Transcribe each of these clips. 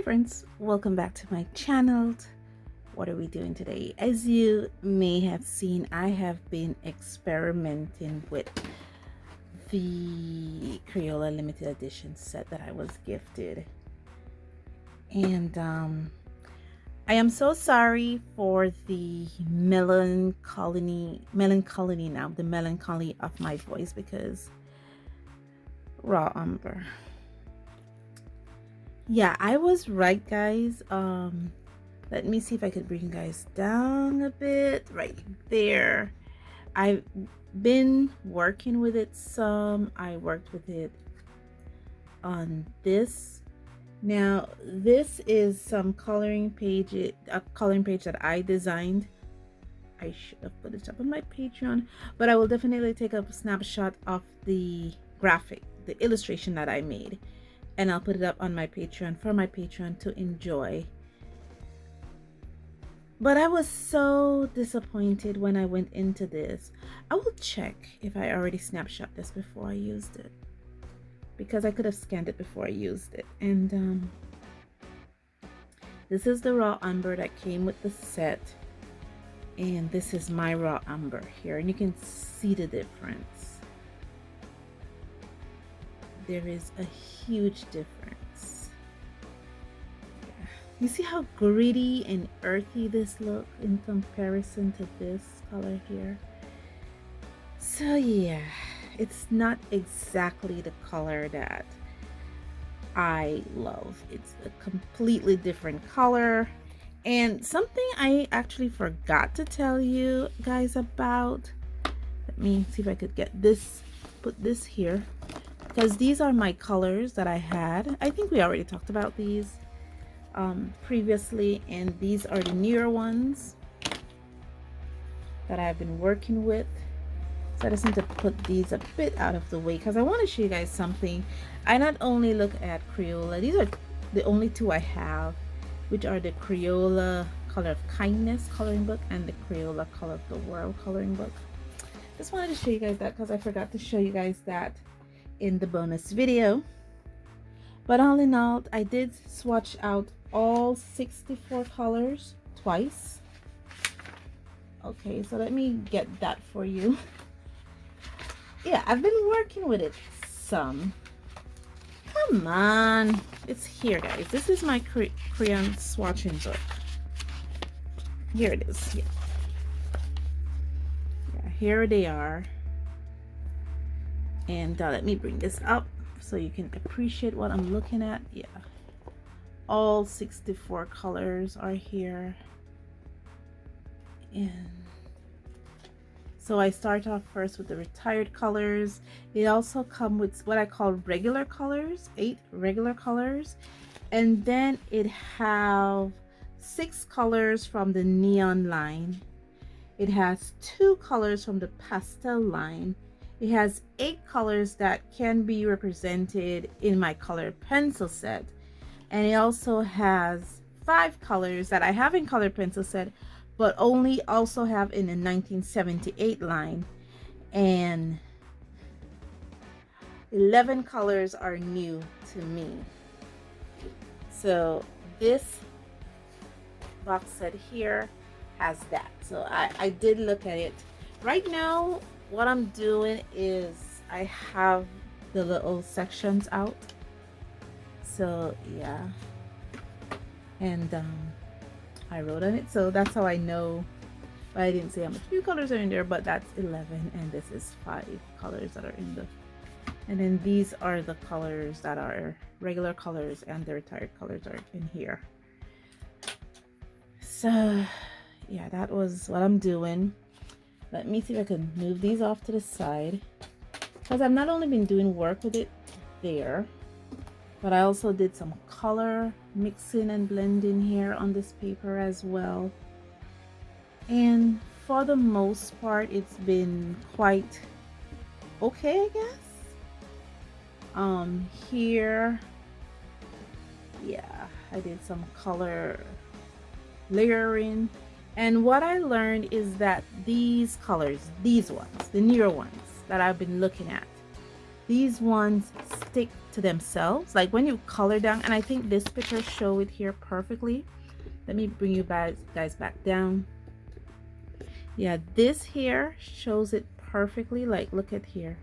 friends, welcome back to my channel. What are we doing today? As you may have seen, I have been experimenting with the Crayola limited edition set that I was gifted, and I am so sorry for the melancholy of my voice, because raw umber. Yeah, I was right, guys. Let me see if I could bring you guys down a bit. Right there. I've been working with it some. I worked with it on this. Now, this is some coloring page, a coloring page that I designed. I should have put it up on my Patreon, but I will definitely take a snapshot of the graphic, the illustration that I made, and I'll put it up on my Patreon for my Patreon to enjoy. But I was so disappointed when I went into this. I will check if I already snapshot this before I used it, because I could have scanned it before I used it. And this is the raw umber that came with the set, and this is my raw umber here, and you can see the difference. There is a huge difference. Yeah. You see how gritty and earthy this looks in comparison to this color here? So yeah, it's not exactly the color that I love. It's a completely different color. And something I actually forgot to tell you guys about. Let me see if I could get this, put this here, because these are my colors that I had. I think we already talked about these previously, and these are the newer ones that I've been working with. So I just need to put these a bit out of the way, because I want to show you guys something. I not only look at Crayola, these are the only two I have, which are the Crayola Color of Kindness coloring book and the Crayola Color of the World coloring book. Just wanted to show you guys that, because I forgot to show you guys that in the bonus video. But all in all, I did swatch out all 64 colors twice. Okay, so let me get that for you. Yeah, I've been working with it some. Come on, it's here, guys. This is my crayon swatching book. Here it is. Yeah, here they are. And let me bring this up so you can appreciate what I'm looking at. Yeah, all 64 colors are here. And so I start off first with the retired colors. It also comes with what I call regular colors, 8 regular colors, and then it have 6 colors from the neon line. It has 2 colors from the pastel line. It has 8 colors that can be represented in my color pencil set, and it also has 5 colors that I have in color pencil set, but only also have in the 1978 line, and 11 colors are new to me. So this box set here has that. So I did look at it. Right now, what I'm doing is I have the little sections out. So yeah, and I wrote on it, so that's how I know. But I didn't say how much new colors are in there, but that's 11, and this is 5 colors that are in the, and then these are the colors that are regular colors, and the retired colors are in here. So yeah, that was what I'm doing. Let me see if I can move these off to the side, because I've not only been doing work with it there, but I also did some color mixing and blending here on this paper as well. And for the most part, it's been quite okay, I guess. Here, yeah, I did some color layering. And what I learned is that these colors, these ones, the newer ones that I've been looking at, these ones stick to themselves. Like when you color down, and I think this picture show it here perfectly. Let me bring you guys back down. Yeah, this here shows it perfectly. Like, look at here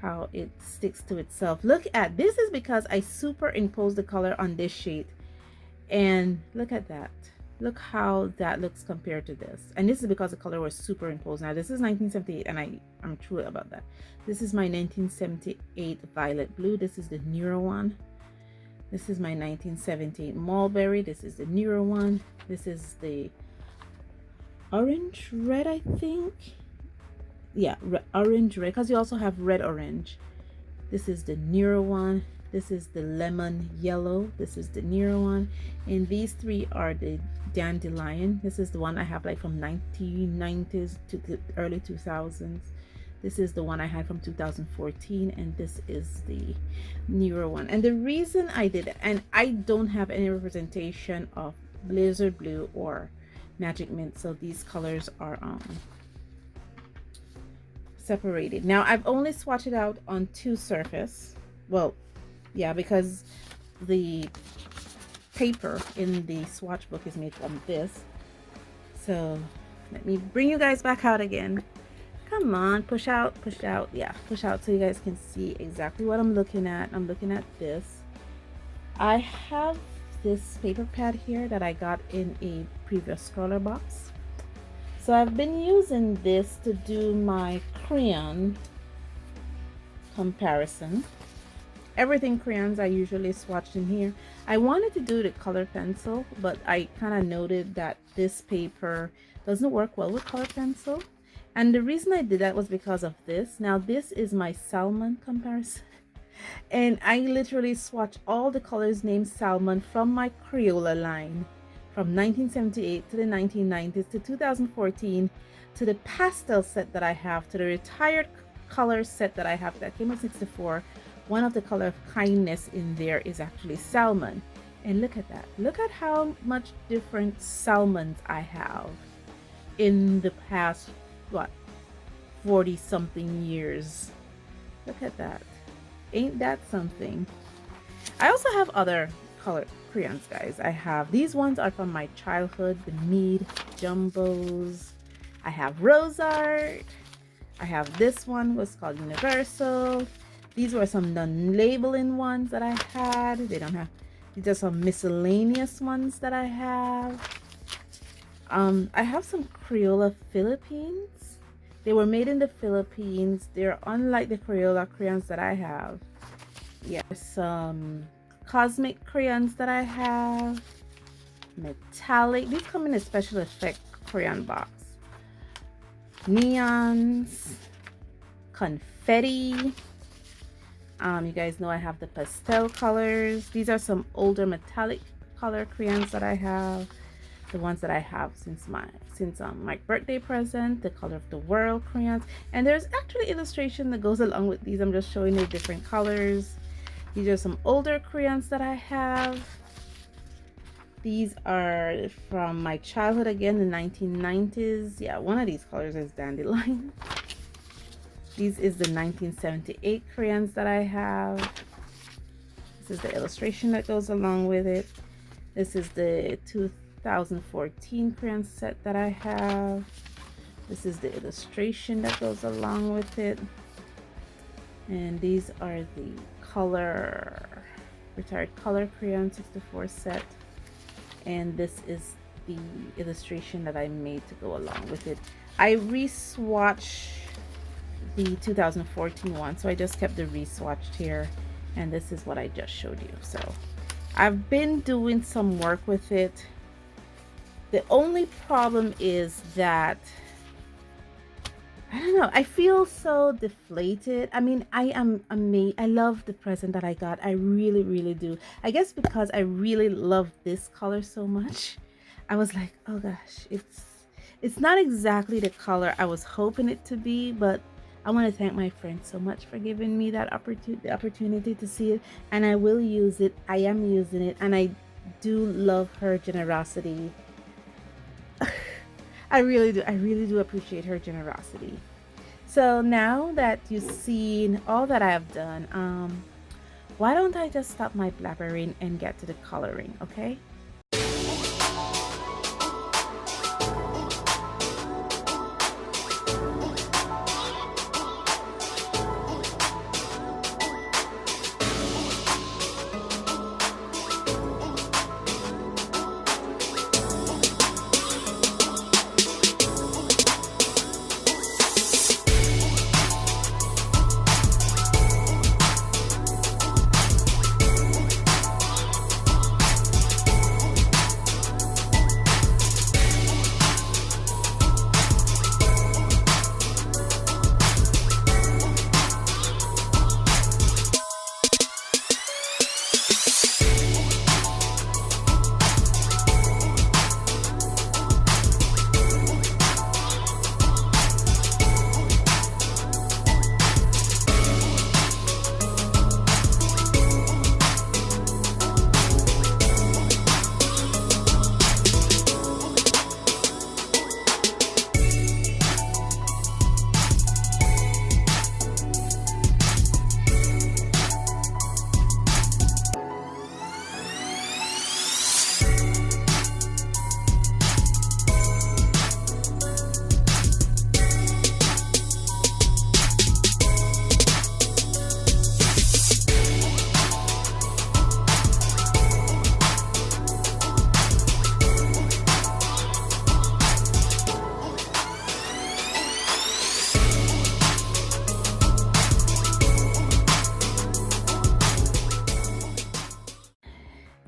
how it sticks to itself. Look at this, is because I superimposed the color on this sheet, and look at that. Look how that looks compared to this. And this is because the color was superimposed. Now this is 1978, and I'm true about that. This is my 1978 violet blue. This is the newer one. This is my 1978 mulberry. This is the newer one. This is the orange red, I think. Yeah, orange red, because you also have red orange. This is the newer one. This is the lemon yellow. This is the newer one. And these three are the dandelion. This is the one I have like from 1990s to the early 2000s. This is the one I had from 2014, and this is the newer one. And the reason I did it, and I don't have any representation of Blizzard Blue or Magic Mint, so these colors are separated. Now I've only swatched it out on two surface. Well, yeah, because the paper in the swatch book is made from this. So let me bring you guys back out again. Come on, push out, yeah, push out so you guys can see exactly what I'm looking at. I'm looking at this. I have this paper pad here that I got in a previous color box. So I've been using this to do my crayon comparison. Everything crayons I usually swatched in here. I wanted to do the color pencil, but I kind of noted that this paper doesn't work well with color pencil. And the reason I did that was because of this. Now this is my salmon comparison. And I literally swatched all the colors named salmon from my Crayola line from 1978 to the 1990s to 2014 to the pastel set that I have, to the retired color set that I have that came with 64. One of the color of kindness in there is actually salmon. And look at that. Look at how much different salmons I have in the past, what, 40 something years. Look at that. Ain't that something? I also have other color crayons, guys. I have, these ones are from my childhood, the Mead Jumbos. I have Rose Art. I have this one, was called Universal. These were some non-labeling ones that I had. They don't have, these are some miscellaneous ones that I have. I have some Crayola Philippines. They were made in the Philippines. They're unlike the Crayola crayons that I have. Yeah, some cosmic crayons that I have. Metallic. These come in a special effect crayon box. Neons. Confetti. You guys know I have the pastel colors. These are some older metallic color crayons that I have. The ones that I have since my birthday present, the color of the world crayons. And there's actually illustration that goes along with these. I'm just showing you different colors. These are some older crayons that I have. These are from my childhood, again, the 1990s. Yeah, one of these colors is dandelion. This is the 1978 crayons that I have. This is the illustration that goes along with it. This is the 2014 crayon set that I have. This is the illustration that goes along with it. And these are the retired color crayon 64 set. And this is the illustration that I made to go along with it. I re-swatched the 2014 one, so I just kept the re-swatched here, and this is what I just showed you. So I've been doing some work with it. The only problem is that I don't know, I feel so deflated. I mean, I am amazed. I love the present that I got. I really, really do. I guess because I really love this color so much, I was like, oh gosh, it's not exactly the color I was hoping it to be, but I want to thank my friend so much for giving me that opportunity to see it, and I will use it. I am using it, and I do love her generosity. I really do appreciate her generosity. So now that you've seen all that I have done, why don't I just stop my blabbering and get to the coloring, okay?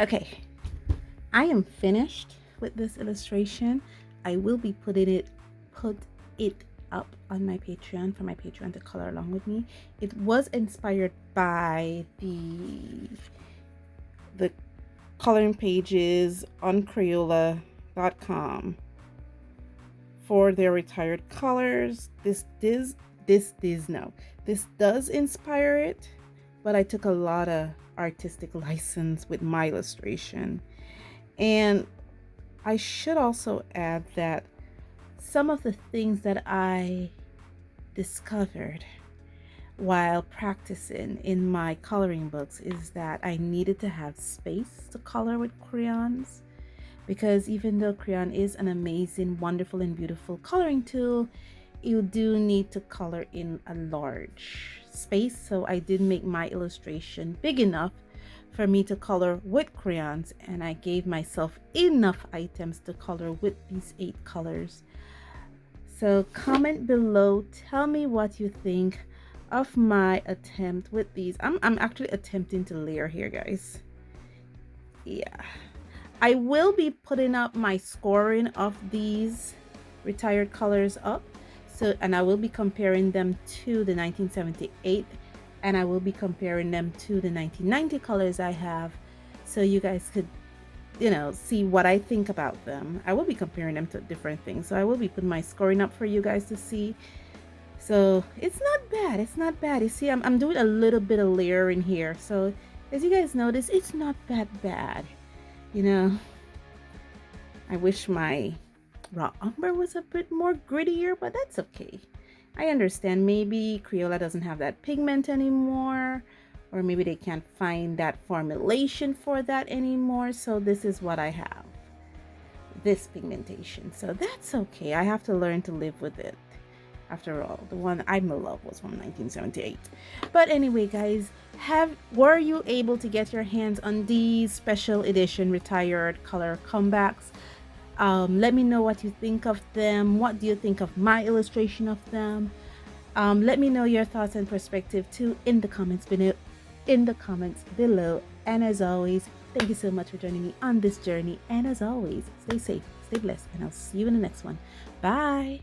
Okay, I am finished with this illustration. I will be put it up on my Patreon for my Patreon to color along with me. It was inspired by the coloring pages on Crayola.com for their retired colors. This does inspire it, but I took a lot of artistic license with my illustration. And I should also add that some of the things that I discovered while practicing in my coloring books is that I needed to have space to color with crayons, because even though crayon is an amazing, wonderful, and beautiful coloring tool, you do need to color in a large space. So I did make my illustration big enough for me to color with crayons, and I gave myself enough items to color with these 8 colors. So comment below, tell me what you think of my attempt with these. I'm actually attempting to layer here, guys. Yeah, I will be putting up my scoring of these retired colors up. So, and I will be comparing them to the 1978, and I will be comparing them to the 1990 colors I have, so you guys could, see what I think about them. I will be comparing them to different things, so I will be putting my scoring up for you guys to see. So it's not bad. It's not bad. You see, I'm doing a little bit of layering here. So as you guys notice, it's not that bad. I wish my raw umber was a bit more grittier, but that's okay. I understand maybe Crayola doesn't have that pigment anymore, or maybe they can't find that formulation for that anymore. So this is what I have, this pigmentation. So that's okay. I have to learn to live with it. After all, the one I'm in love was from 1978. But anyway, guys, were you able to get your hands on these special edition retired color comebacks? Let me know what you think of them. What do you think of my illustration of them? Let me know your thoughts and perspective too in the comments below. And as always, thank you so much for joining me on this journey. And as always, stay safe, stay blessed, and I'll see you in the next one. Bye.